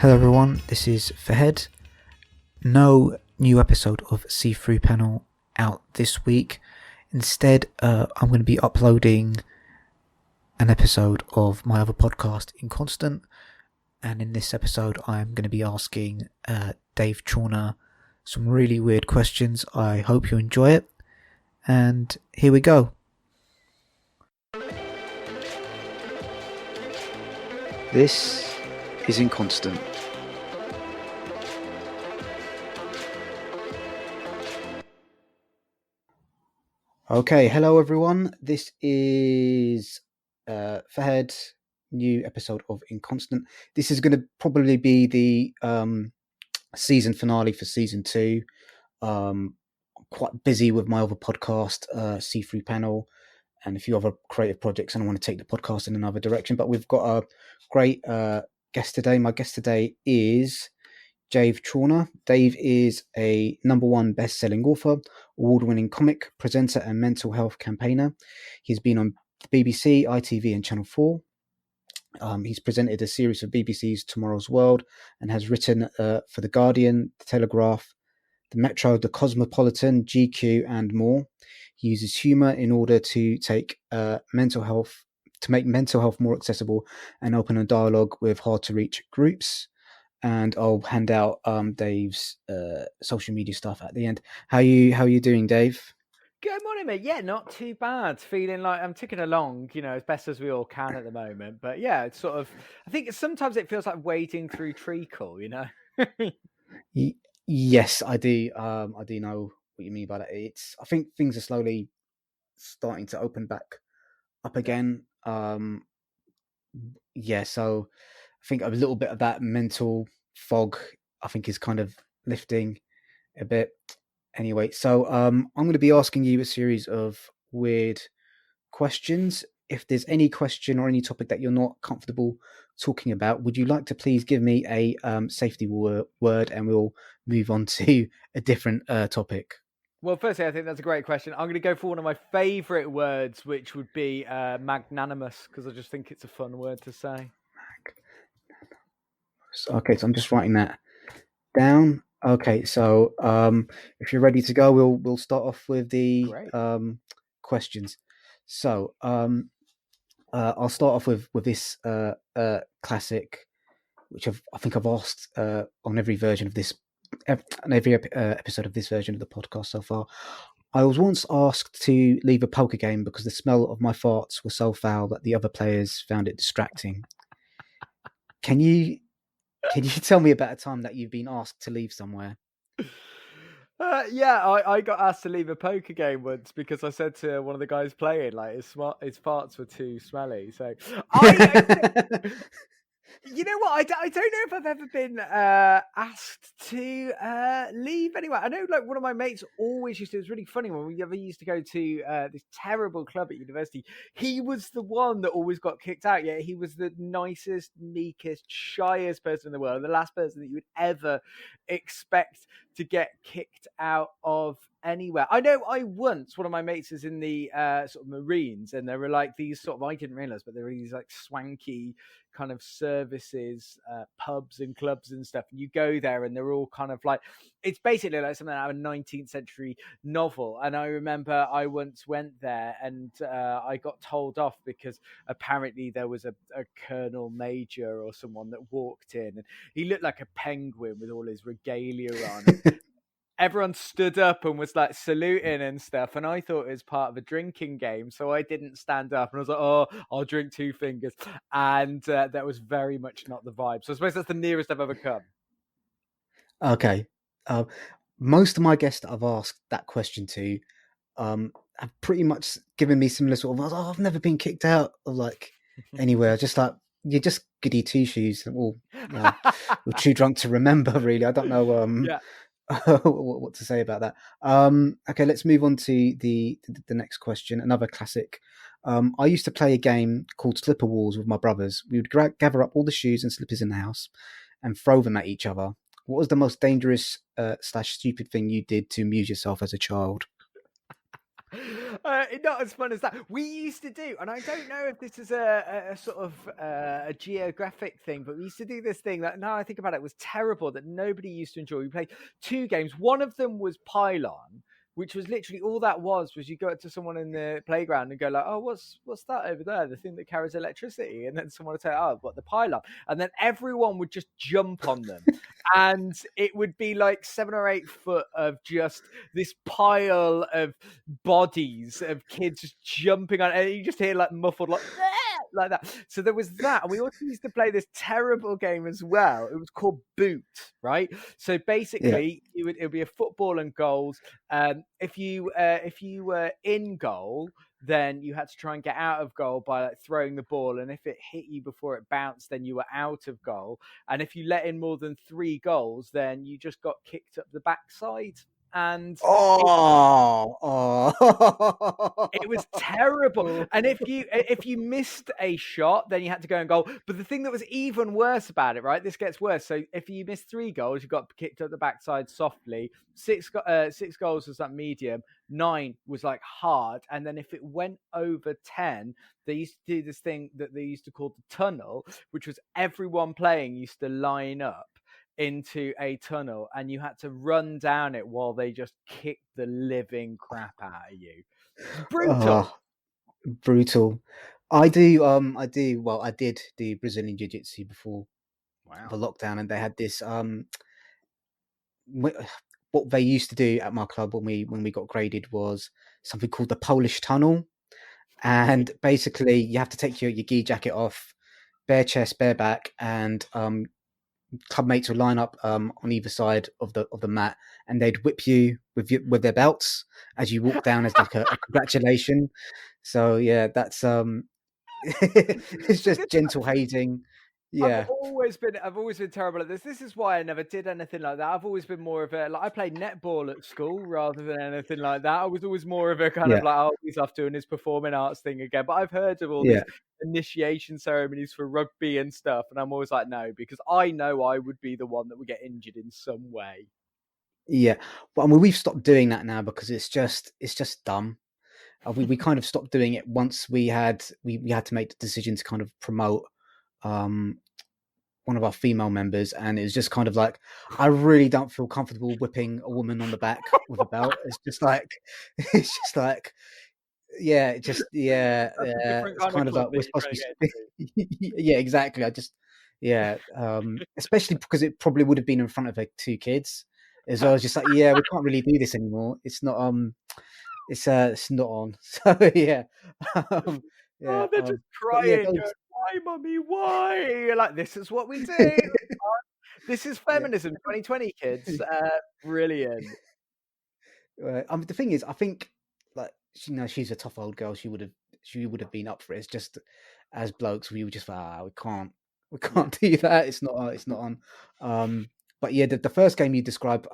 Hello everyone, this is Fahed. No new episode of See-Through Panel out this week. Instead, I'm going to be uploading an episode of my other podcast, Inconstant. And in this episode, I'm going to be asking Dave Chawner some really weird questions. I hope you enjoy it. And here we go. This is Inconstant. Okay, hello everyone. This is Fahed, new episode of Inconstant. This is going to probably be the season finale for season 2. I'm quite busy with my other podcast, See-Through Panel, and a few other creative projects, and I want to take the podcast in another direction. But we've got a great guest today. My guest today is Dave Chawner. Dave is a #1 best-selling author, award-winning comic, presenter, and mental health campaigner. He's been on the BBC, ITV, and Channel 4. He's presented a series of BBC's Tomorrow's World and has written for The Guardian, The Telegraph, The Metro, The Cosmopolitan, GQ, and more. He uses humour in order to make mental health more accessible and open a dialogue with hard-to-reach groups. And I'll hand out Dave's social media stuff at the end. How you doing, Dave? Good morning, mate. Yeah, not too bad. Feeling like I'm ticking along, as best as we all can at the moment. But yeah, it's sort of, I think sometimes it feels like wading through treacle, Yes, I do. I do know what you mean by that. I think things are slowly starting to open back up again. Yeah, so I think a little bit of that mental fog, I think, is kind of lifting a bit. Anyway, so I'm going to be asking you a series of weird questions. If there's any question or any topic that you're not comfortable talking about, would you like to please give me a safety word, and we'll move on to a different topic? Well, firstly, I think that's a great question. I'm going to go for one of my favourite words, which would be magnanimous, because I just think it's a fun word to say. Okay, so I'm just writing that down. Okay, so if you're ready to go, we'll start off with the questions. So I'll start off with this classic, which I think I've asked on every version of this, on every episode of this version of the podcast so far. I was once asked to leave a poker game because the smell of my farts were so foul that the other players found it distracting. Can you tell me about a time that you've been asked to leave somewhere? Yeah, I got asked to leave a poker game once because I said to one of the guys playing, like, his farts were too smelly. So you know what? I don't know if I've ever been asked to leave anywhere. I know, like, one of my mates always used to. It was really funny when we ever used to go to this terrible club at university. He was the one that always got kicked out. Yeah, he was the nicest, meekest, shyest person in the world. The last person that you would ever expect to get kicked out of anywhere. I know one of my mates is in the sort of Marines, and there were like these sort of, I didn't realize, but there were these like swanky kind of services, pubs and clubs and stuff. And you go there and they're all kind of like, it's basically like something out of a 19th century novel. And I remember I once went there and I got told off because apparently there was a colonel major or someone that walked in, and he looked like a penguin with all his regalia on. Everyone stood up and was like saluting and stuff, and I thought it was part of a drinking game, so I didn't stand up, and I was like, oh, I'll drink 2 fingers, and that was very much not the vibe. So I suppose that's the nearest I've ever come. Okay. Most of my guests that I've asked that question to have pretty much given me similar sort of, I've never been kicked out of like anywhere. Just like, you're just goody two shoes. Well, we're too drunk to remember, really. I don't know what to say about that. Okay, let's move on to the next question. Another classic. I used to play a game called Slipper Wars with my brothers. We would gather up all the shoes and slippers in the house and throw them at each other. What was the most dangerous / stupid thing you did to amuse yourself as a child? Not as fun as that. We used to do, and I don't know if this is a sort of a geographic thing, but we used to do this thing that now I think about it was terrible that nobody used to enjoy. We played 2 games. One of them was Pylon, which was literally all that was you go up to someone in the playground and go like, oh, what's that over there? The thing that carries electricity. And then someone would say, oh, what, the pylon? And then everyone would just jump on them. And it would be like 7 or 8 foot of just this pile of bodies of kids just jumping on it. And you just hear like muffled like that. So there was that. And we also used to play this terrible game as well. It was called Boot, right? So basically it would be a football and goals. If you were in goal, then you had to try and get out of goal by like throwing the ball, and if it hit you before it bounced, then you were out of goal. And if you let in more than 3 goals, then you just got kicked up the backside. And it was terrible. And if you missed a shot, then you had to go and goal. But the thing that was even worse about it, right? This gets worse. So if you missed 3 goals, you got kicked up the backside softly. 6 goals was like medium. 9 was like hard. And then if it went over 10, they used to do this thing that they used to call the tunnel, which was everyone playing used to line up into a tunnel, and you had to run down it while they just kicked the living crap out of you. It's brutal. Brutal. I did do Brazilian Jiu-Jitsu before the lockdown, and they had this what they used to do at my club when we got graded was something called the Polish tunnel. And basically you have to take your gi jacket off, bare chest, bare back, and club mates will line up on either side of the mat, and they'd whip you with their belts as you walk down as like a congratulation. So yeah, that's it's just gentle hazing. I've Yeah, always been terrible at this. This is why I never did anything like that. I've always been more of a I played netball at school rather than anything like that. I was always more of a kind yeah, of like, oh, he's off doing his performing arts thing again. But I've heard of all yeah, these initiation ceremonies for rugby and stuff, and I'm always like, no, because I know I would be the one that would get injured in some way. yeah. But I mean, we've stopped doing that now because it's just dumb. We kind of stopped doing it once we had to make the decision to kind of promote one of our female members, and it's just kind of like, I really don't feel comfortable whipping a woman on the back with a belt. It's just like yeah, That's a different it's kind of kind of like club we're that supposed you're to trying to be yeah, exactly. Especially because it probably would have been in front of like 2 kids as well. get It's just like, yeah, we can't really do this anymore. It's not on. So yeah. Um, Oh, yeah, they're just but yeah, crying, going, those "Why, mummy? Why?" You're like, "This is what we do. This is yeah. feminism 2020, kids." Brilliant. The thing is, I think like she's a tough old girl. She would have been up for it. It's just as blokes, we were just like, we Yeah. can't do that. It's not on. But yeah, the first game you described.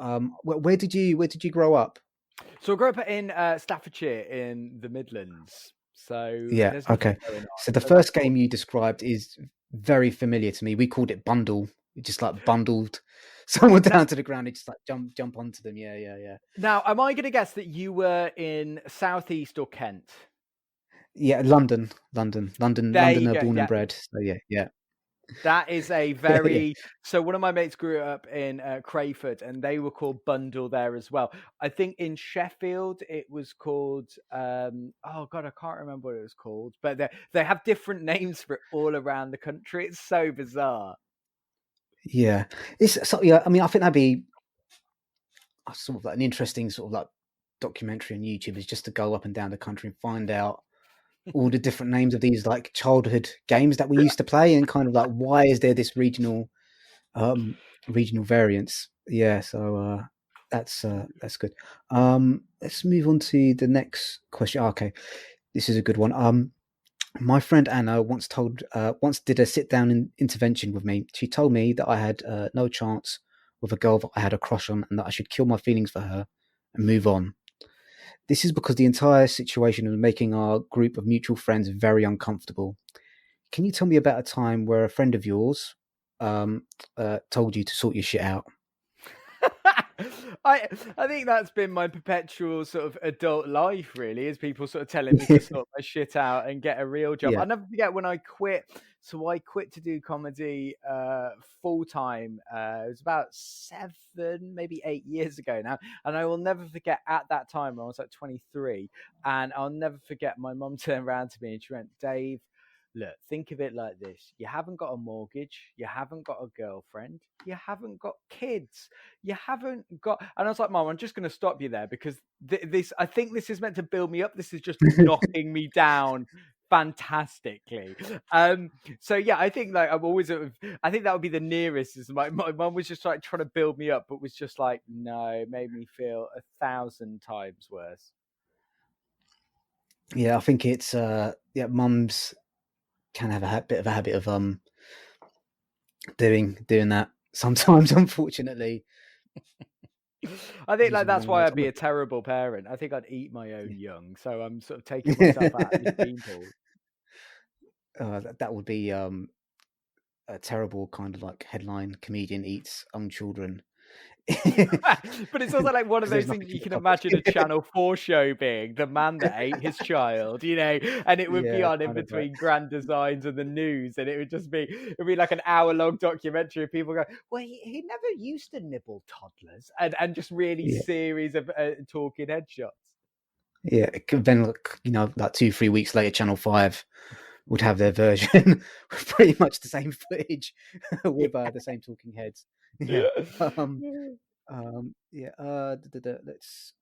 Where did you grow up? So I grew up in Staffordshire in the Midlands. So Yeah, there's nothing okay. going on. So the There's like first game you described is very familiar to me. We called it bundle. We just like bundled someone now, down to the ground and just like jump onto them. Yeah, yeah, yeah. now, am I going to guess that you were in Southeast or Kent? Yeah, London, There you Londoner, go. born and Yeah, bred. So yeah, yeah, that is a yeah, yeah. very. So one of my mates grew up in Crayford, and they were called Bundle there as well. I think in Sheffield it was called. Oh God, I can't remember what it was called, but they have different names for it all around the country. It's so bizarre. Yeah, it's so yeah. I mean, I think that'd be sort of like an interesting sort of like documentary on YouTube, is just to go up and down the country and find out all the different names of these like childhood games that we used to play, and kind of like, why is there this regional variance? Yeah, so that's good. Let's move on to the next question. Okay, this is a good one. My friend Anna once did a sit down intervention with me. She told me that I had no chance with a girl that I had a crush on, and that I should kill my feelings for her and move on. This is because the entire situation was making our group of mutual friends very uncomfortable. Can you tell me about a time where a friend of yours told you to sort your shit out? I think that's been my perpetual sort of adult life, really, is people sort of telling me to sort my shit out and get a real job. Yeah. I'll never forget when I quit. So I quit to do comedy full time. It was about 7, maybe 8 years ago now, and I will never forget at that time I was like 23, and I'll never forget my mum turned around to me and she went, "Dave, look, think of it like this. You haven't got a mortgage. You haven't got a girlfriend. You haven't got kids. You haven't got." And I was like, "Mom, I'm just going to stop you there because I think this is meant to build me up. This is just knocking me down fantastically." So yeah, I think like I'm always, I think that would be the nearest. Is my mum was just like trying to build me up, but was just like, no, it made me feel 1,000 times worse. Yeah, I think it's mums can have a bit of a habit of doing that sometimes, unfortunately. I think like Using the that's wrong why words. I'd be a terrible parent. I think I'd eat my own young. So I'm sort of taking myself out of this gene pool. That would be a terrible kind of like headline: comedian eats young children. But it's also like one of Because there's those nothing things in you the can cupboard. imagine a Channel 4 show being the man that ate his child, and it would be Yeah, on in kind of like between Grand Designs and the news, and it'd be like an hour-long documentary of people going, "Well, he never used to nibble toddlers," and just really yeah, series of talking headshots. yeah. Then like 2-3 weeks later, Channel 5 would have their version with pretty much the same footage with the same talking heads. Yeah. Um, yeah. Let's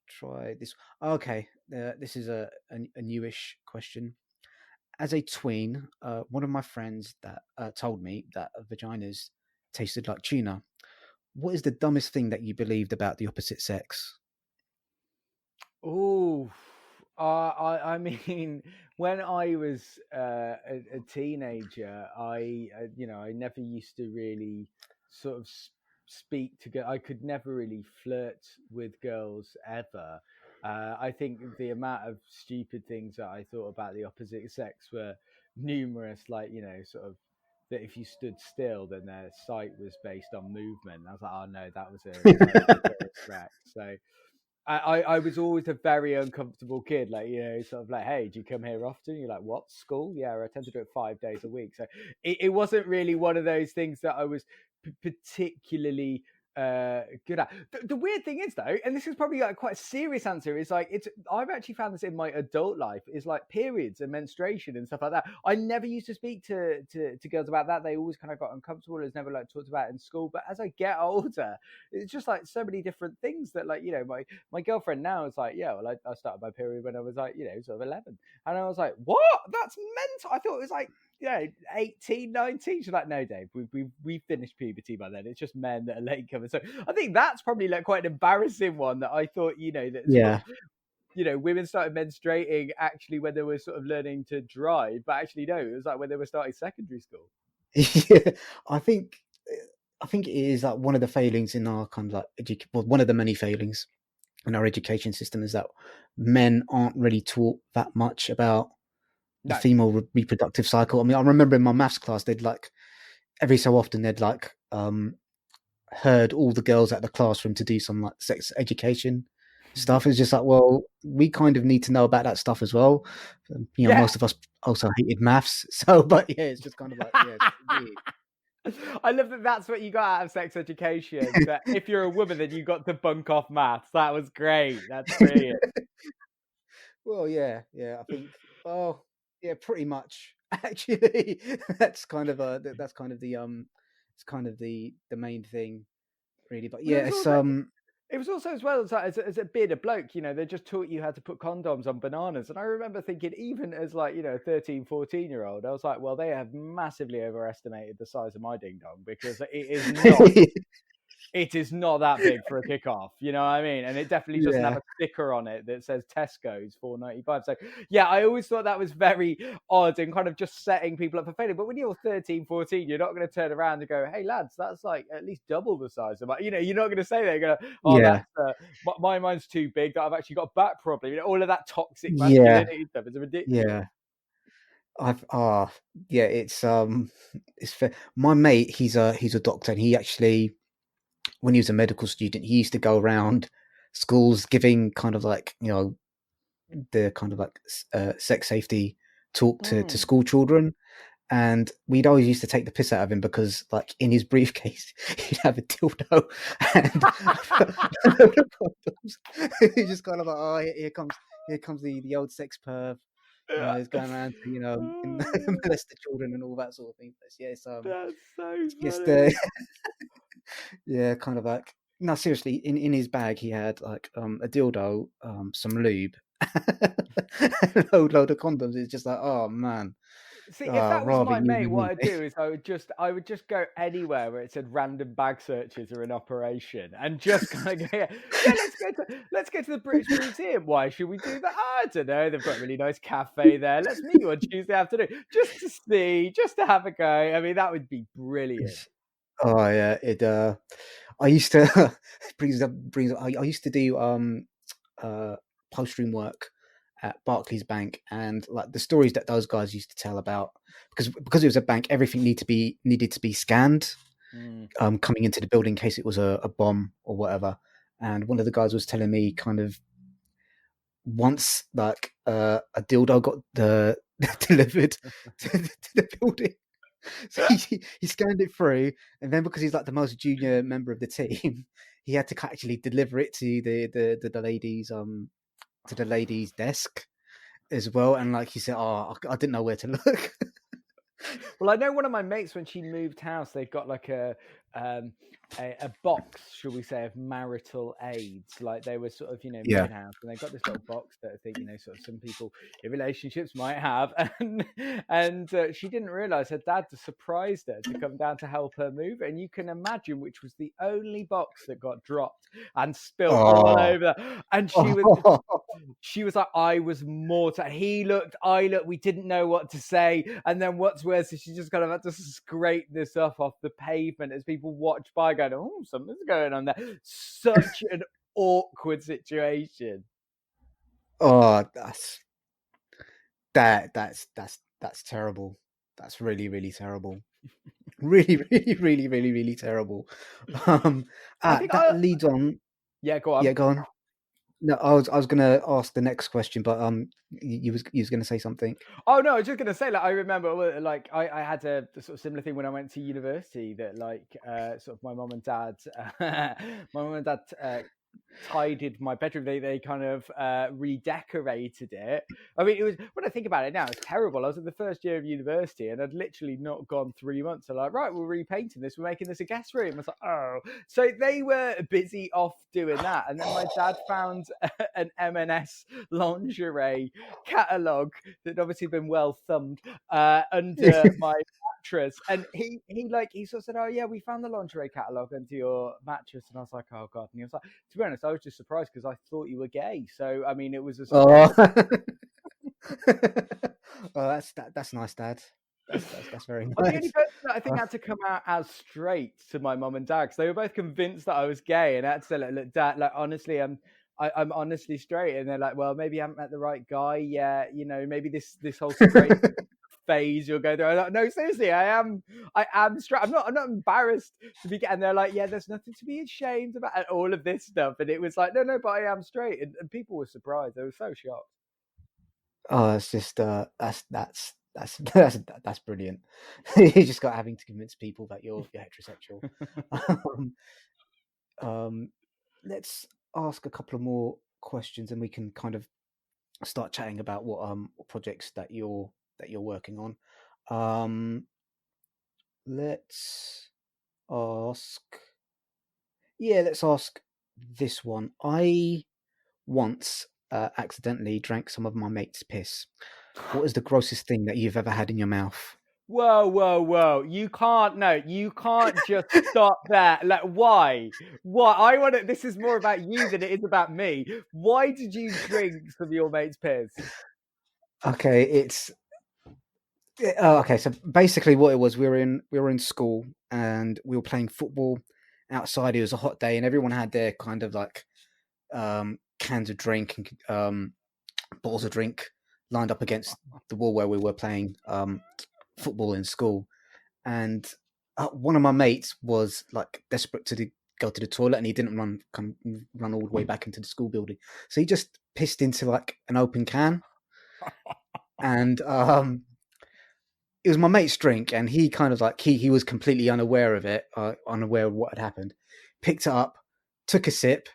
try this. Okay. This is a newish question. As a tween, one of my friends that told me that vaginas tasted like tuna. What is the dumbest thing that you believed about the opposite sex? Oh, I mean, when I was a teenager, I never used to really sort of speak to girls. I could never really flirt with girls ever. I think the amount of stupid things that I thought about the opposite sex were numerous, like, sort of that if you stood still, then their sight was based on movement. I was like, oh no, that was a tourist wreck. So I was always a very uncomfortable kid, like, sort of like, hey, do you come here often? You're like, what, school? Yeah, I tend to do it 5 days a week. So it wasn't really one of those things that I was particularly good at. The weird thing is though, and this is probably like quite a serious answer, is like I've actually found this in my adult life, is like periods and menstruation and stuff like that. I never used to speak to girls about that. They always kind of got uncomfortable. It was never like talked about in school. But as I get older, it's just like so many different things that, like, my girlfriend now is like, yeah, well, I started my period when I was like, sort of 11. And I was like, what? That's mental. I thought it was like, 18, 19. She's like, no, Dave, we've finished puberty by then. It's just men that are late coming. So I think that's probably like quite an embarrassing one that I thought, that sort of, Yeah. women started menstruating actually when they were sort of learning to drive, but actually no, it was like when they were starting secondary school. Yeah. I think it is like one of the failings in our kind of like one of the many failings in our education system is that men aren't really taught that much about the No. female reproductive cycle. I mean, I remember in my maths class, they'd like every so often they'd like heard all the girls at the classroom to do some like sex education stuff. It's just like, well, we kind of need to know about that stuff as well. Yeah. Most of us also hated maths, so but yeah, it's just kind of like yeah, it's weird. I love that that's what you got out of sex education. That if you're a woman, then you got to bunk off maths. That was great. That's brilliant. Well, yeah, I think, oh, yeah, pretty much. Actually, that's kind of it's kind of the main thing, really. But Well, yeah, it's it was also as well as a being a bloke, they just taught you how to put condoms on bananas. And I remember thinking, even as like, 13, 14-year-old, I was like, well, they have massively overestimated the size of my ding dong, because it is not that big for a kickoff, you know what I mean? And it definitely doesn't have yeah, a sticker on it that says Tesco's 4.95. So yeah, I always thought that was very odd and kind of just setting people up for failure. But when you're 13, 14, you're not going to turn around and go, hey lads, that's like at least double the size of my, you're not going to say that. You're going to, oh, yeah, that's mine's too big, that I've actually got a back problem. All of that toxic yeah, masculinity stuff is ridiculous. yeah. I've yeah, it's fair. My mate, he's a doctor, and he actually when he was a medical student, he used to go around schools giving kind of like, the kind of like sex safety talk to Mm. school children. And we'd always used to take the piss out of him because, like, in his briefcase, he'd have a dildo and a load of condoms. He's just kind of like, oh, here comes the old sex perv. He's going around to Oh, molest the children and all that sort of thing. But yeah, that's so it's just funny. yeah, kind of like, no, seriously. In his bag, he had like a dildo, some lube, a load of condoms. It's just like, oh man. See, if that was Rather my you mate, than what me. I'd do is I would just go anywhere where it said random bag searches are in operation, and just kind of go, yeah, let's go to the British Museum. Why should we do that? I don't know. They've got a really nice cafe there. Let's meet you on Tuesday afternoon, just to see, just to have a go. I mean, that would be brilliant. Oh yeah, it. I used to brings up. I used to do uh post-room work at Barclays Bank, and like the stories that those guys used to tell about, because it was a bank, everything needed to be scanned Mm. coming into the building in case it was a bomb or whatever. And one of the guys was telling me kind of once like a dildo got delivered to the building. So he scanned it through, and then because he's like the most junior member of the team, he had to actually deliver it to the ladies to the ladies' desk as well. And like he said, oh, I didn't know where to look. Well, I know one of my mates when she moved house, they've got like um, a box, shall we say, of marital aids. Like they were sort of Yeah. moving house, and they got this little box that I think sort of some people in relationships might have, and she didn't realize her dad surprised her to come down to help her move, and you can imagine which was the only box that got dropped and spilt all Oh. over, and she was like, I was mortal. He looked, I looked, we didn't know what to say. And then what's worse is she just kind of had to scrape this up off the pavement as people watch by going, oh, something's going on there. Such an awkward situation. Oh, that's terrible. That's really, really terrible. Really, really, really, really, really terrible. Um, I think that leads on. yeah, go Yeah, on. go on. No, I was gonna ask the next question, but you was gonna say something. Oh no, I was just gonna say, like, I remember, like, I had a sort of similar thing when I went to university. That, like, sort of my mom and dad, tidied my bedroom. They kind of redecorated it. I mean, it was, when I think about it now, it's terrible. I was in the first year of university, and I'd literally not gone 3 months. They're like, right, we're repainting this. We're making this a guest room. I was like, oh, so they were busy off doing that, and then my dad found an M&S lingerie catalogue that had obviously been well thumbed under my mattress, and he sort of said, oh yeah, we found the lingerie catalogue under your mattress, and I was like, oh god. And he was like, to be honest, I was just surprised because I thought you were gay, so I mean, it was a surprise. Oh, oh, that's nice, Dad. That's very I'm the only nice. person that I think Uh, had to come out as straight to my mum and dad, because they were both convinced that I was gay, and I had to say, look, Dad, like, honestly, I'm honestly straight. And they're like, well, maybe you haven't met the right guy yet, maybe this whole straight phase you'll go through. I'm like, no, seriously, I am straight. I'm not embarrassed to be gay. And they're like, yeah, there's nothing to be ashamed about, and all of this stuff. And it was like, no, but I am straight, and people were surprised. They were so shocked. oh, it's just that's brilliant. You just got having to convince people that you're heterosexual. Um, um, let's ask a couple of more questions, and we can kind of start chatting about what projects that you're working on. Um, let's ask. Yeah, let's ask this one. I once accidentally drank some of my mate's piss. What is the grossest thing that you've ever had in your mouth? Whoa, whoa, whoa. You can't just stop there. Like, why? Why? This is more about you than it is about me. Why did you drink some of your mate's piss? Okay, okay. So basically, what it was, we were in school and we were playing football outside. It was a hot day, and everyone had their kind of like cans of drink and bottles of drink lined up against the wall where we were playing football in school. And one of my mates was like desperate to go to the toilet, and he didn't run all the way back into the school building. So he just pissed into like an open can, and it was my mate's drink, and he kind of like he was completely unaware of it, unaware of what had happened. Picked it up, took a sip,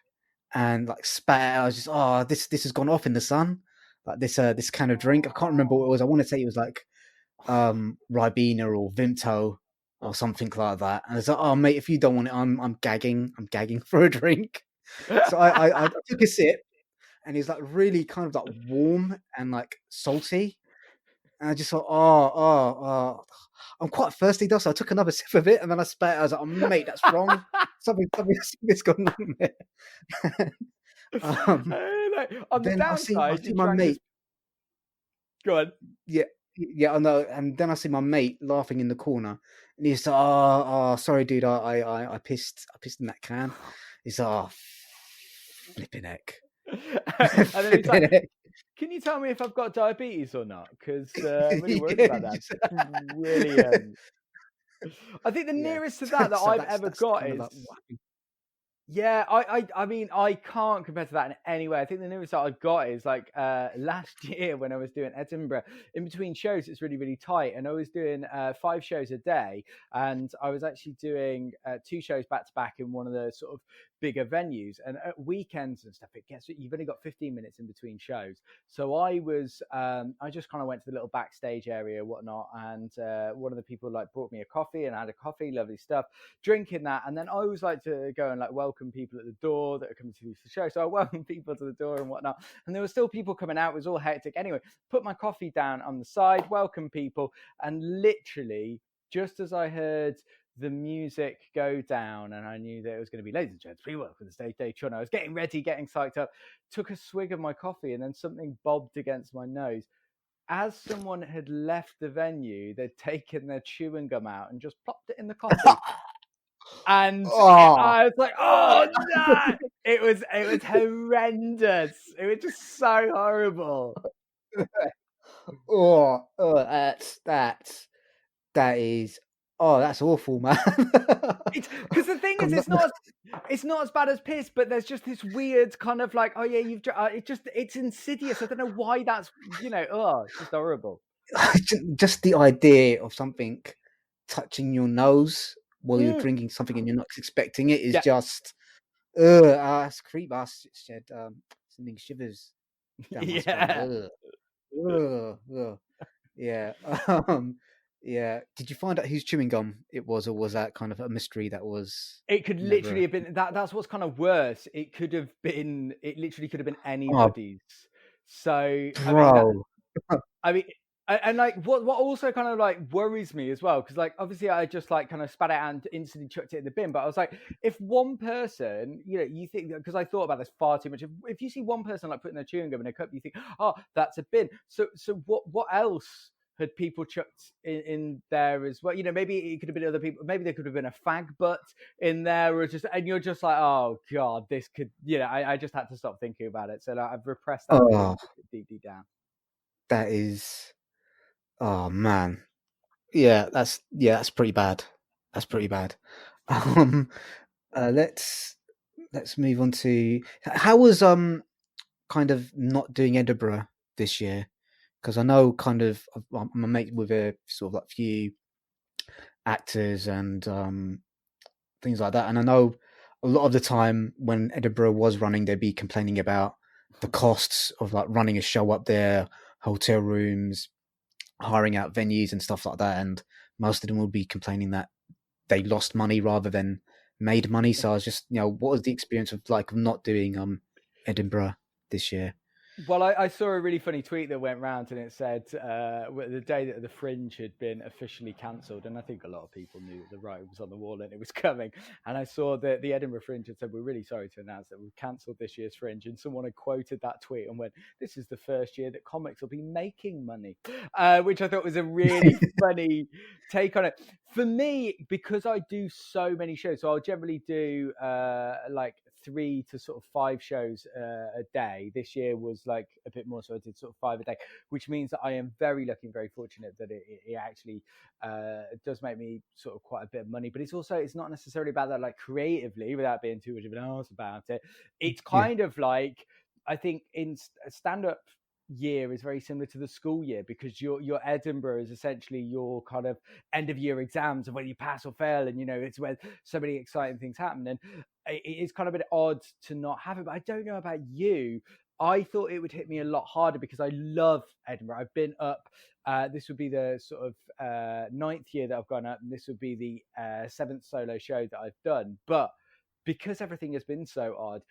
and like spat it out. I was just, this has gone off in the sun, like this kind of drink. I can't remember what it was. I want to say it was like Ribena or Vimto or something like that. And I was like, oh mate, if you don't want it, I'm gagging for a drink. So I took a sip, and it's like really kind of like warm and like salty. And I just thought, I'm quite thirsty though, so I took another sip of it, and then I spat it. I was like, oh mate, that's wrong. Something's going on there. On the Then I see downside, you my drank mate. this. Go on. Yeah, I know. And then I see my mate laughing in the corner, and he's like, "Oh, sorry, dude. I pissed in that can." He's like, "Oh, flipping heck." And then he's like, "Can you tell me if I've got diabetes or not? Because I'm really worried about that." Brilliant. I think the nearest to that I've ever got is. Yeah, I mean, I can't compare to that in any way. I think the nearest that I've got is like last year when I was doing Edinburgh. In between shows, it's really, really tight. And I was doing 5 shows a day. And I was actually doing 2 shows back to back in one of the sort of bigger venues. And at weekends and stuff, you've only got 15 minutes in between shows. So I just kind of went to the little backstage area, whatnot. And one of the people like brought me a coffee, and I had a coffee, lovely stuff, drinking that. And then I always like to go and like welcome people at the door that are coming to the show. So I welcomed people to the door and whatnot. And there were still people coming out. It was all hectic. Anyway, put my coffee down on the side, welcome people. And literally, just as I heard the music go down and I knew that it was going to be, ladies and gents, please welcome to the stage, Dave Chawner. I was getting ready, getting psyched up, took a swig of my coffee, and then something bobbed against my nose. As someone had left the venue, they'd taken their chewing gum out and just plopped it in the coffee. And I was like, oh no! It was horrendous. It was just so horrible. That's awful, man. Because the thing is, it's not as bad as piss, but there's just this weird kind of like, oh yeah, it's insidious. I don't know why that's, it's just horrible. Just the idea of something touching your nose while you're drinking something and you're not expecting it is just, it's creep. Shed sending shivers down my spine. Yeah. Yeah. Did you find out whose chewing gum it was, or was that kind of a mystery that was? It could literally have been that. That's what's kind of worse. It literally could have been anybody's. So bro. I mean, and like what also kind of like worries me as well, because like obviously I just like kind of spat it out and instantly chucked it in the bin, but I was like, if one person, you think, because I thought about this far too much, if you see one person like putting their chewing gum in a cup, you think, oh, that's a bin. So what else had people chucked in there as well? Maybe it could have been other people. Maybe there could have been a fag butt in there, and you're just like, oh god, this could. I just had to stop thinking about it. So like, I've repressed that deep down. That is, oh man, that's pretty bad. That's pretty bad. Let's move on to how was kind of not doing Edinburgh this year, because I know kind of I'm a mate with a sort of like few actors and things like that, and I know a lot of the time when Edinburgh was running, they'd be complaining about the costs of like running a show up there, hotel rooms, hiring out venues and stuff like that, and most of them would be complaining that they lost money rather than made money. So I was just, what was the experience of like not doing Edinburgh this year? Well, I saw a really funny tweet that went round, and it said the day that the Fringe had been officially cancelled, and I think a lot of people knew that the writing was on the wall and it was coming. And I saw that the Edinburgh Fringe had said, we're really sorry to announce that we've cancelled this year's Fringe. And someone had quoted that tweet and went, this is the first year that comics will be making money, which I thought was a really funny take on it. For me, because I do so many shows, so I'll generally do like 3 to sort of 5 shows a day. This year was like a bit more, so I did sort of 5 a day, which means that I am very lucky and very fortunate that it actually does make me sort of quite a bit of money. But it's not necessarily about that, like creatively, without being too much of an arse about it. It's Yeah. kind of like, I think in stand-up year is very similar to the school year, because your Edinburgh is essentially your kind of end of year exams of whether you pass or fail, and it's where so many exciting things happen. And it is kind of a bit odd to not have it. But I don't know about you. I thought it would hit me a lot harder because I love Edinburgh. I've been up. This would be the sort of ninth year that I've gone up, and this would be the seventh solo show that I've done. But because everything has been so odd,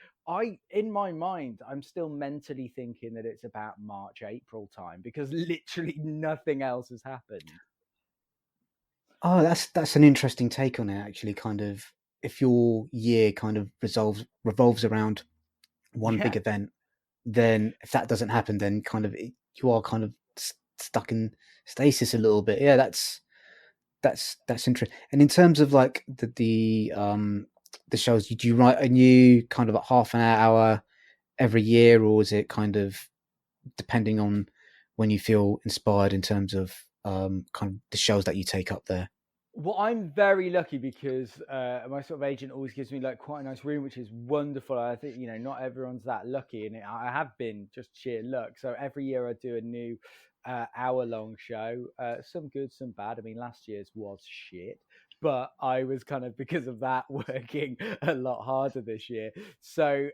in my mind, I'm still mentally thinking that it's about March, April time, because literally nothing else has happened. Oh, that's an interesting take on it. Actually, kind of, if your year kind of revolves around one Yeah. big event, then if that doesn't happen, then kind of you are kind of stuck in stasis a little bit. Yeah, that's interesting. And in terms of like the shows, do you write a new kind of a half an hour every year, or is it kind of depending on when you feel inspired in terms of kind of the shows that you take up there? Well, I'm very lucky because my sort of agent always gives me like quite a nice room, which is wonderful. I think not everyone's that lucky, and I have been just sheer luck. So every year I do a new hour-long show. Some good, some bad. I mean, last year's was shit, but I was kind of, because of that, working a lot harder this year. So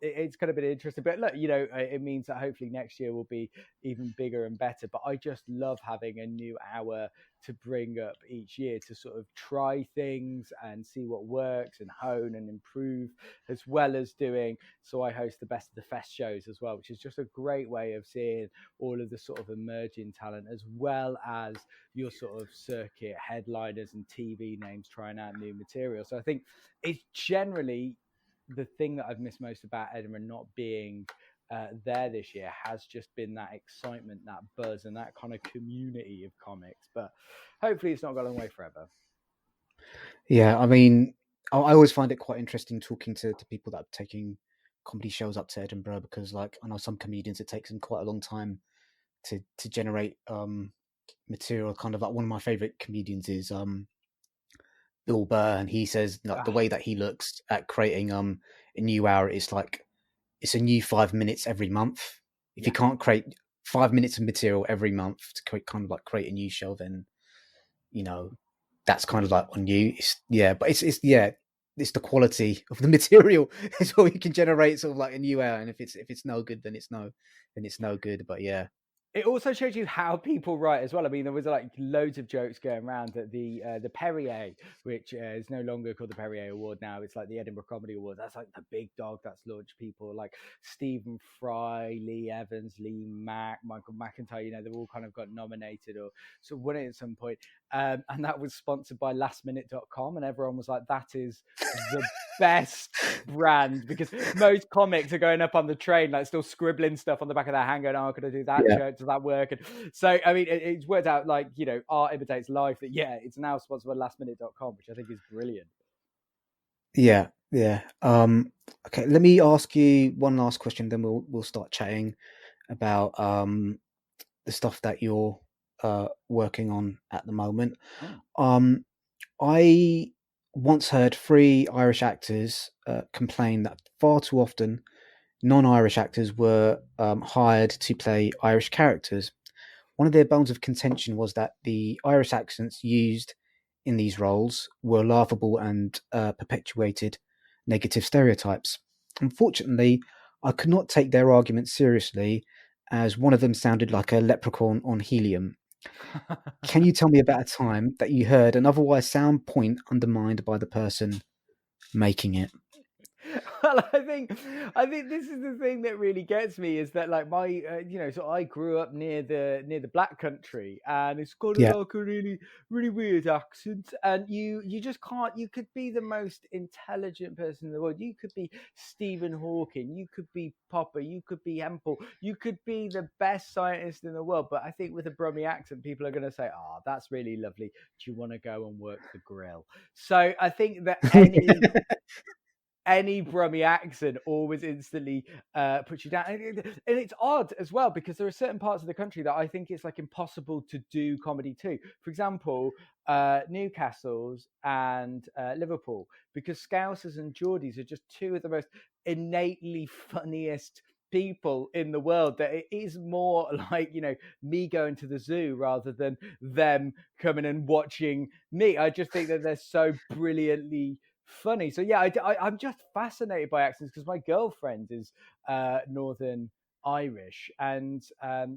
it's kind of been interesting. But look, it means that hopefully next year will be even bigger and better. But I just love having a new hour to bring up each year to sort of try things and see what works and hone and improve, as well as doing. So I host the Best of the Fest shows as well, which is just a great way of seeing all of the sort of emerging talent, as well as your sort of circuit headliners and TV names trying out new material. So I think it's generally the thing that I've missed most about Edinburgh not being there this year has just been that excitement, that buzz, and that kind of community of comics. But hopefully it's not going away forever. Yeah, I mean, I always find it quite interesting talking to people that are taking comedy shows up to Edinburgh, because like I know some comedians, it takes them quite a long time to generate material. Kind of like one of my favorite comedians is Bill Burr, and he says like the Ah, way that he looks at creating a new hour is like it's a new 5 minutes every month. If you yeah. can't create 5 minutes of material every month to kind of like create a new show, then you know that's kind of like on you. But it's the quality of the material is what you can generate sort of like a new hour. And if it's no good, then it's no good. But yeah, It also shows you how people write as well. I mean, there was like loads of jokes going around that the Perrier, which is no longer called the Perrier Award now, it's like the Edinburgh Comedy Award. That's like the big dog that's launched people like Stephen Fry, Lee Evans, Lee Mack, Michael McIntyre. They've all kind of got nominated or sort of won it at some point. And that was sponsored by lastminute.com, and everyone was like, that is the best brand, because most comics are going up on the train like still scribbling stuff on the back of their hand going, oh, could I do that yeah, joke, does that work? And so I mean it's worked out like art imitates life, that it's now sponsored by lastminute.com, which I think is brilliant. yeah. Okay, let me ask you one last question, then we'll start chatting about the stuff that you're working on at the moment. Oh. um I once heard three Irish actors complain that far too often non-Irish actors were hired to play Irish characters. One of their bones of contention was that the Irish accents used in these roles were laughable and perpetuated negative stereotypes. Unfortunately, I could not take their argument seriously, as one of them sounded like a leprechaun on helium. Can you tell me about a time that you heard an otherwise sound point undermined by the person making it? Well, I think this is the thing that really gets me, is that like my so I grew up near the Black Country, and it's got Yeah, like a really really weird accent, and you just can't. You could be the most intelligent person in the world, you could be Stephen Hawking, you could be Popper, you could be Hempel, you could be the best scientist in the world, but I think with a Brummie accent people are going to say, oh, that's really lovely, do you want to go and work the grill? So I think that any Brummie accent always instantly puts you down. And it's odd as well, because there are certain parts of the country that I think it's like impossible to do comedy to. For example, Newcastle's and Liverpool, because Scousers and Geordies are just two of the most innately funniest people in the world, that it is more like, you know, me going to the zoo rather than them coming and watching me. I just think that they're so brilliantly funny. So yeah, I'm just fascinated by accents, because my girlfriend is Northern Irish, and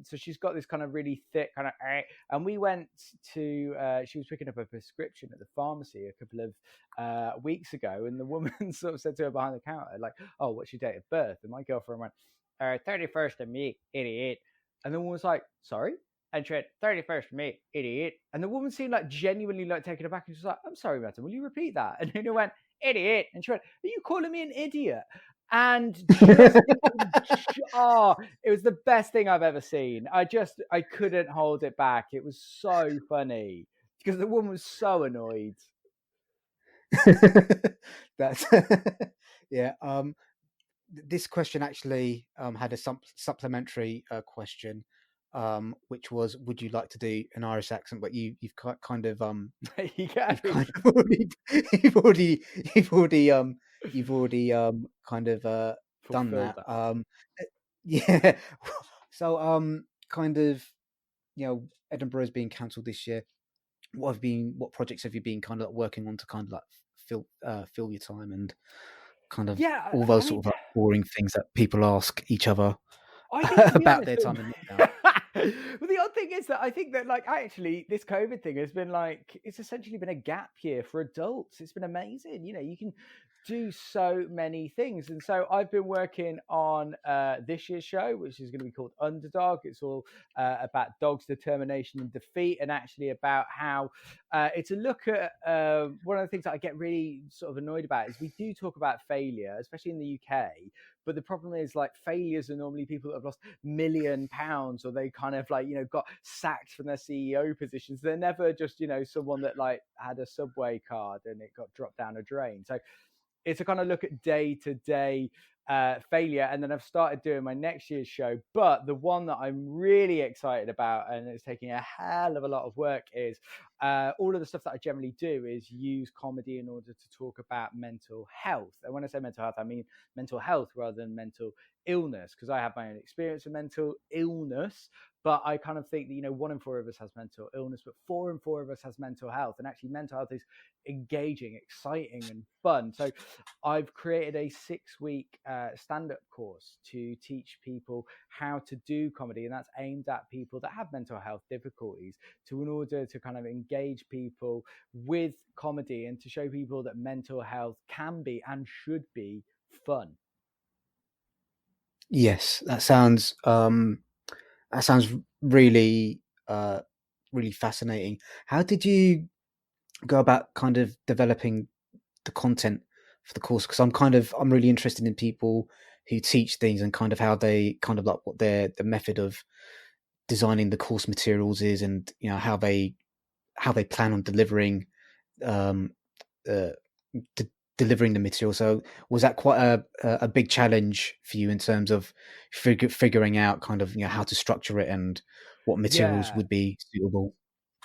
so she's got this kind of really thick kind of. And we went to. She was picking up a prescription at the pharmacy a couple of weeks ago, and the woman sort of said to her behind the counter, like, "Oh, what's your date of birth?" And my girlfriend went, 31st of May, idiot. And the woman was like, sorry? And she went, 31st of May, idiot. And the woman seemed like genuinely like taken aback, and she was like, I'm sorry, madam, will you repeat that? And then he went, idiot. And she went, are you calling me an idiot? And just, oh, it was the best thing I've ever seen. I couldn't hold it back. It was so funny, because the woman was so annoyed. That's yeah. This question actually had a supplementary question, which was, "Would you like to do an Irish accent?" But you've kind of You go. you've already you've already you've already kind of done Fulfilled that. that. Yeah. So kind of, you know, Edinburgh is being cancelled this year. What projects have you been kind of working on to kind of like fill your time, and kind of Yeah, all I those mean, sort of like boring things that people ask each other I think, to be about honest, their time in lockdown? well, the odd thing is that I think that, like, actually, this COVID thing has been like, it's essentially been a gap year for adults. It's been amazing. You know, you can do so many things. And so I've been working on this year's show, which is going to be called Underdog. It's all about dogs' determination and defeat, and actually about how it's a look at one of the things that I get really sort of annoyed about is we do talk about failure, especially in the UK. But the problem is, like, failures are normally people that have lost £1,000,000, or they kind of, like, you know, got sacked from their CEO positions. They're never just, you know, someone that like had a subway card and it got dropped down a drain. So it's a kind of look at day to day failure. And then I've started doing my next year's show. But the one that I'm really excited about, and it's taking a hell of a lot of work, is all of the stuff that I generally do is use comedy in order to talk about mental health. And when I say mental health, I mean mental health rather than mental illness, because I have my own experience of mental illness. But I kind of think that, you know, 1 in 4 of us has mental illness, but 4 in 4 of us has mental health. And actually, mental health is engaging, exciting, and fun. So I've created a 6-week stand-up course to teach people how to do comedy, and that's aimed at people that have mental health difficulties, in order to kind of engage people with comedy and to show people that mental health can be and should be fun. Yes, that sounds really really fascinating. How did you go about kind of developing the content for the course? Because I'm really interested in people who teach things, and kind of how they kind of like what their method of designing the course materials is, and you know how they plan on delivering um uh, delivering the material. So was that quite a big challenge for you in terms of figuring out kind of, you know, how to structure it and what materials Yeah, would be suitable?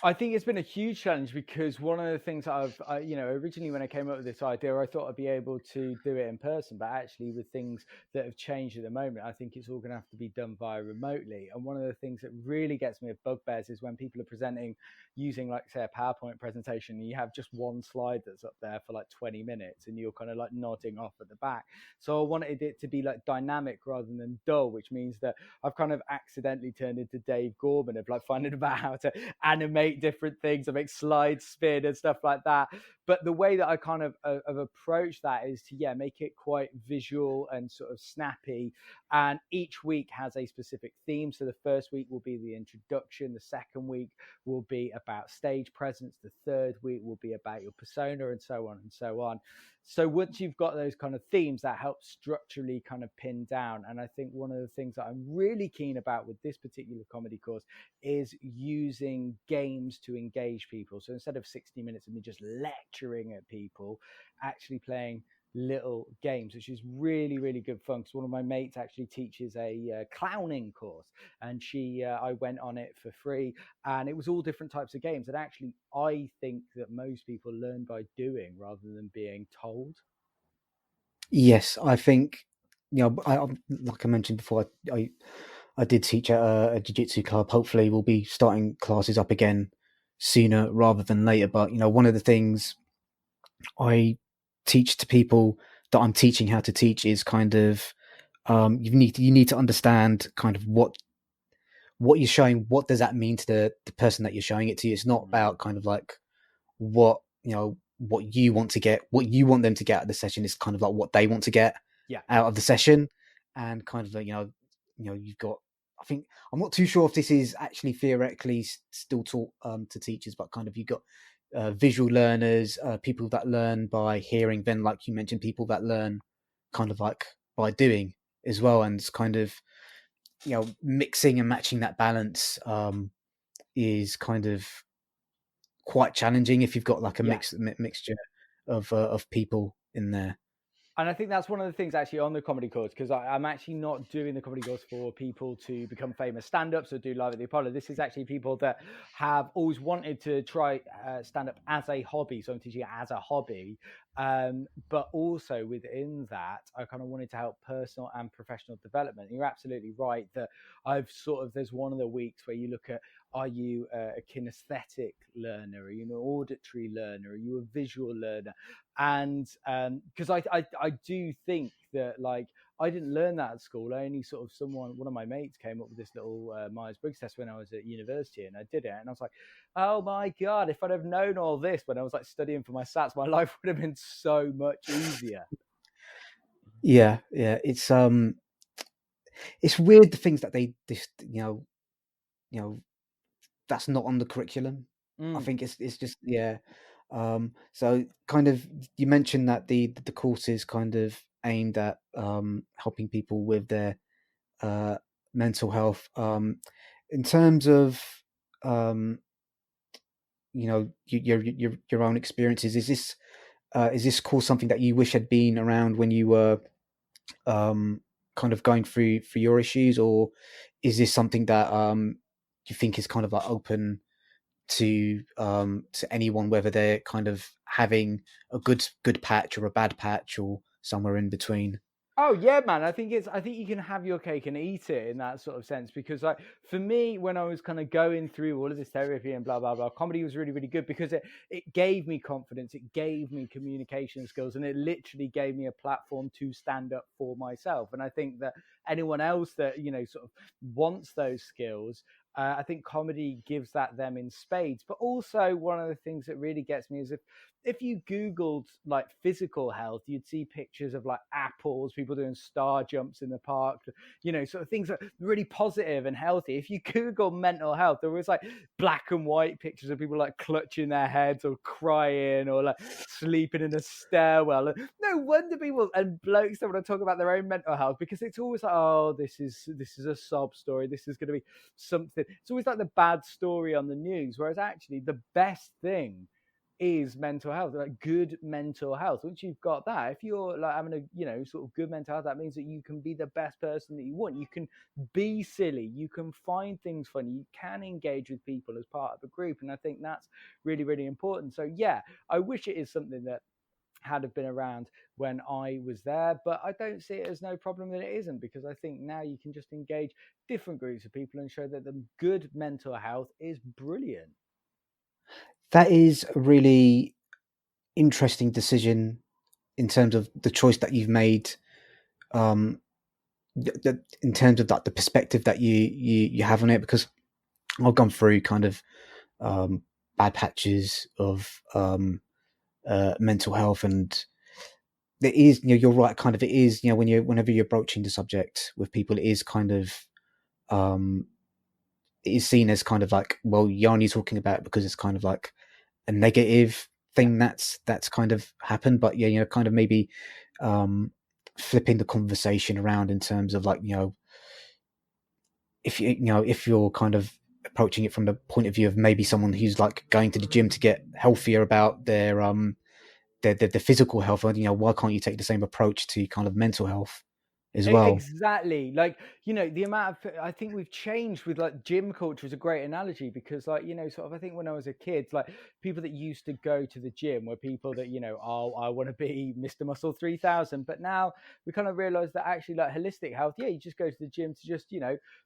I think it's been a huge challenge, because one of the things that you know, originally when I came up with this idea, I thought I'd be able to do it in person, but actually with things that have changed at the moment, I think it's all going to have to be done via remotely. And one of the things that really gets me with bugbears is when people are presenting using, like, say, a PowerPoint presentation, and you have just one slide that's up there for like 20 minutes, and you're kind of like nodding off at the back. So I wanted it to be like dynamic rather than dull, which means that I've kind of accidentally turned into Dave Gorman of like finding about how to animate different things. I make slides spin and stuff like that. But the way that I kind of approached that is to, yeah, make it quite visual and sort of snappy. And each week has a specific theme. So the first week will be the introduction. The second week will be about stage presence. The third week will be about your persona, and so on and so on. So once you've got those kind of themes, that helps structurally kind of pin down. And I think one of the things that I'm really keen about with this particular comedy course is using games to engage people. So instead of 60 minutes of me just lecturing at people, actually playing little games, which is really, really good fun. Because one of my mates actually teaches a clowning course, and I went on it for free, and it was all different types of games. And actually, I think that most people learn by doing rather than being told. Yes, I think, like I mentioned before, I did teach at a jiu-jitsu club. Hopefully, we'll be starting classes up again sooner rather than later. But one of the things I teach to people that I'm teaching how to teach is kind of, you need to understand kind of what you're showing. What does that mean to the person that you're showing it to? It's not Mm. about kind of like what what you want to get, what you want them to get out of the session. Is kind of like what they want to get Yeah. out of the session. And kind of like you've got, I think, I'm not too sure if this is actually theoretically still taught to teachers, but kind of you've got visual learners, people that learn by hearing, then like you mentioned, people that learn kind of like by doing as well. And it's kind of mixing and matching that balance is kind of quite challenging if you've got like a Yeah. mixture of people in there. And I think that's one of the things actually on the comedy course, because I'm actually not doing the comedy course for people to become famous stand-ups or do live at the Apollo. This is actually people that have always wanted to try stand-up as a hobby. So I'm teaching it as a hobby. But also within that, I kind of wanted to help personal and professional development. And you're absolutely right that there's one of the weeks where you look at, are you a kinesthetic learner? Are you an auditory learner? Are you a visual learner? And because I do think that, like, I didn't learn that at school. I only sort of one of my mates came up with this little Myers-Briggs test when I was at university, and I did it, and I was like, oh my god, if I'd have known all this when I was like studying for my SATs, my life would have been so much easier. Yeah, it's weird, the things that they just that's not on the curriculum. I Mm. think it's just, yeah. So kind of, you mentioned that the course is kind of aimed at helping people with their uh, mental health. In terms of um, your own experiences, is this course something that you wish had been around when you were kind of going through for your issues, or is this something that you think is kind of like open to anyone, whether they're kind of having a good patch or a bad patch or somewhere in between? Oh yeah, man. I think you can have your cake and eat it in that sort of sense, because like for me, when I was kind of going through all of this therapy and blah blah blah, comedy was really, really good because it gave me confidence, it gave me communication skills, and it literally gave me a platform to stand up for myself. And I think that anyone else that sort of wants those skills, I think comedy gives that them in spades. But also, one of the things that really gets me is if you Googled like physical health, you'd see pictures of like apples, people doing star jumps in the park, sort of things that are really positive and healthy. If you Google mental health, there was like black and white pictures of people like clutching their heads or crying or like sleeping in a stairwell. And no wonder people and blokes that want to talk about their own mental health, because it's always like, oh, this is a sob story. This is going to be something. It's always like the bad story on the news, whereas actually the best thing is mental health, like good mental health. Once you've got that, if you're like having a sort of good mental health, that means that you can be the best person that you want. You can be silly, you can find things funny, you can engage with people as part of a group. And I think that's really, really important. So yeah, I wish it is something that had have been around when I was there, but I don't see it as no problem that it isn't, because I think now you can just engage different groups of people and show that the good mental health is brilliant. That is a really interesting decision in terms of the choice that you've made. Um, in terms of like the perspective that you have on it, because I've gone through kind of um, bad patches of mental health, and it is, you're right, kind of, it is, whenever you're broaching the subject with people, it is kind of um, it is seen as kind of like, well, you're only talking about it because it's kind of like a negative Yeah. thing that's kind of happened. But yeah, kind of maybe um, flipping the conversation around in terms of like, if you're kind of approaching it from the point of view of maybe someone who's like going to the gym to get healthier about their the physical health. Why can't you take the same approach to kind of mental health as well? Exactly. Like, the amount of, I think we've changed with like gym culture is a great analogy, because like, sort of, I think when I was a kid, like people that used to go to the gym were people that, oh, I want to be Mr. Muscle 3000. But now we kind of realize that actually, like, holistic health, yeah, you just go to the gym to just,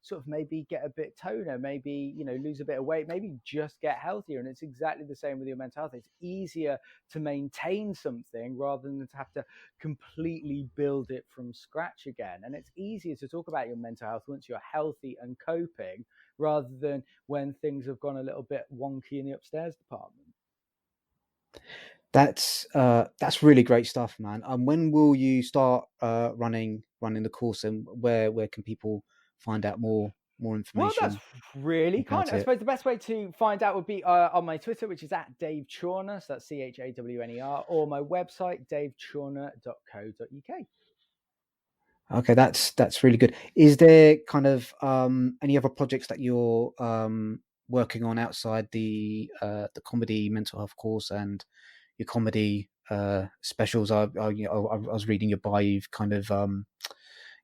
sort of maybe get a bit toner, maybe, lose a bit of weight, maybe just get healthier. And it's exactly the same with your mental health. It's easier to maintain something rather than to have to completely build it from scratch again. And it's easier to talk about your mental health once you're healthy and coping, rather than when things have gone a little bit wonky in the upstairs department. That's really great stuff, man. When will you start running the course, and where can people find out more Well, that's information really kind. about I it? suppose the best way to find out would be on my Twitter, which is at Dave Chawner. So that's Chawner, or my website, davechawner.co.uk. Okay, that's really good. Is there kind of any other projects that you're working on outside the comedy mental health course and your comedy specials? I was reading your bio. You've kind of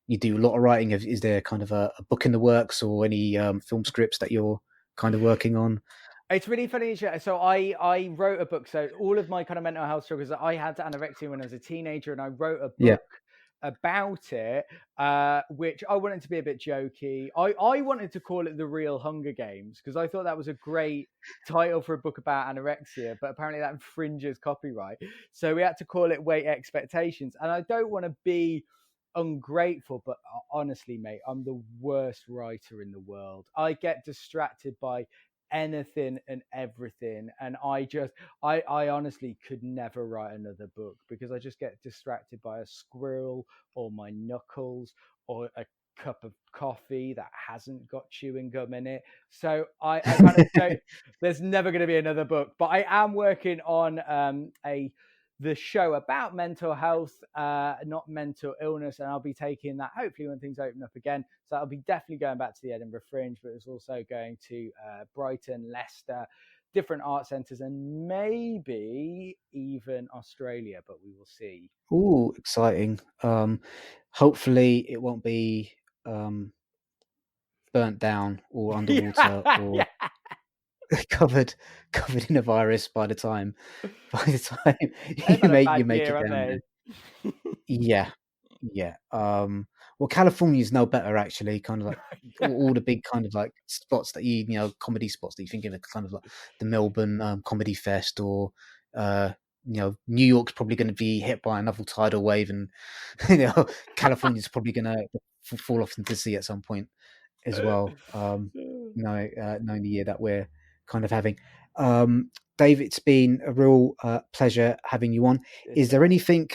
you do a lot of writing. Is there kind of a book in the works, or any film scripts that you're kind of working on? It's really funny. So I wrote a book. So all of my kind of mental health struggles, I had anorexia when I was a teenager, and I wrote a Yeah. book about it, which I wanted to be a bit jokey. I wanted to call it The Real Hunger Games, because I thought that was a great title for a book about anorexia, but apparently that infringes copyright. So we had to call it Weight Expectations. And I don't want to be ungrateful, but honestly, mate, I'm the worst writer in the world. I get distracted by anything and everything, and I honestly could never write another book, because I just get distracted by a squirrel, or my knuckles, or a cup of coffee that hasn't got chewing gum in it. So I kind of don't, there's never going to be another book, but I am working on the show about mental health, not mental illness, and I'll be taking that hopefully when things open up again. So I'll be definitely going back to the Edinburgh Fringe, but it's also going to Brighton, Leicester, different art centres, and maybe even Australia, but we will see. Ooh, exciting. Hopefully it won't be um, burnt down or underwater, Yeah, or yeah. covered in a virus by the time They've had a you bad make year, it haven't down they? there. Yeah, yeah. Well, California's no better, actually. Kind of like all the big kind of like spots that comedy spots that you think of, are kind of like the Melbourne Comedy Fest, or uh, New York's probably going to be hit by another tidal wave, and California's probably going to fall off into the sea at some point as well. Knowing the year that we're kind of having. Dave, it's been a real pleasure having you on. Cheers, Is there mate. anything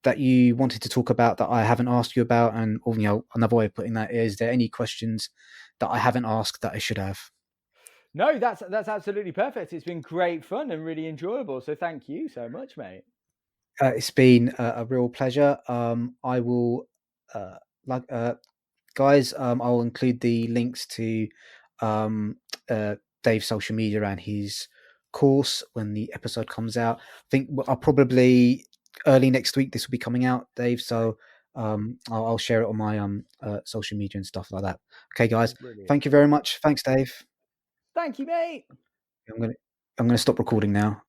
that you wanted to talk about that I haven't asked you about? And, or, another way of putting that is there any questions that I haven't asked that I should have? No, that's absolutely perfect. It's been great fun and really enjoyable. So thank you so much, mate. It's been a real pleasure. I will, uh, like, guys, I'll include the links to um, Dave's social media and his course when the episode comes out. I think I'll probably early next week this will be coming out, Dave. So I'll share it on my social media and stuff like that. Okay, guys, Brilliant. thank you very much. Thanks, Dave. Thank you, mate. I'm gonna stop recording now.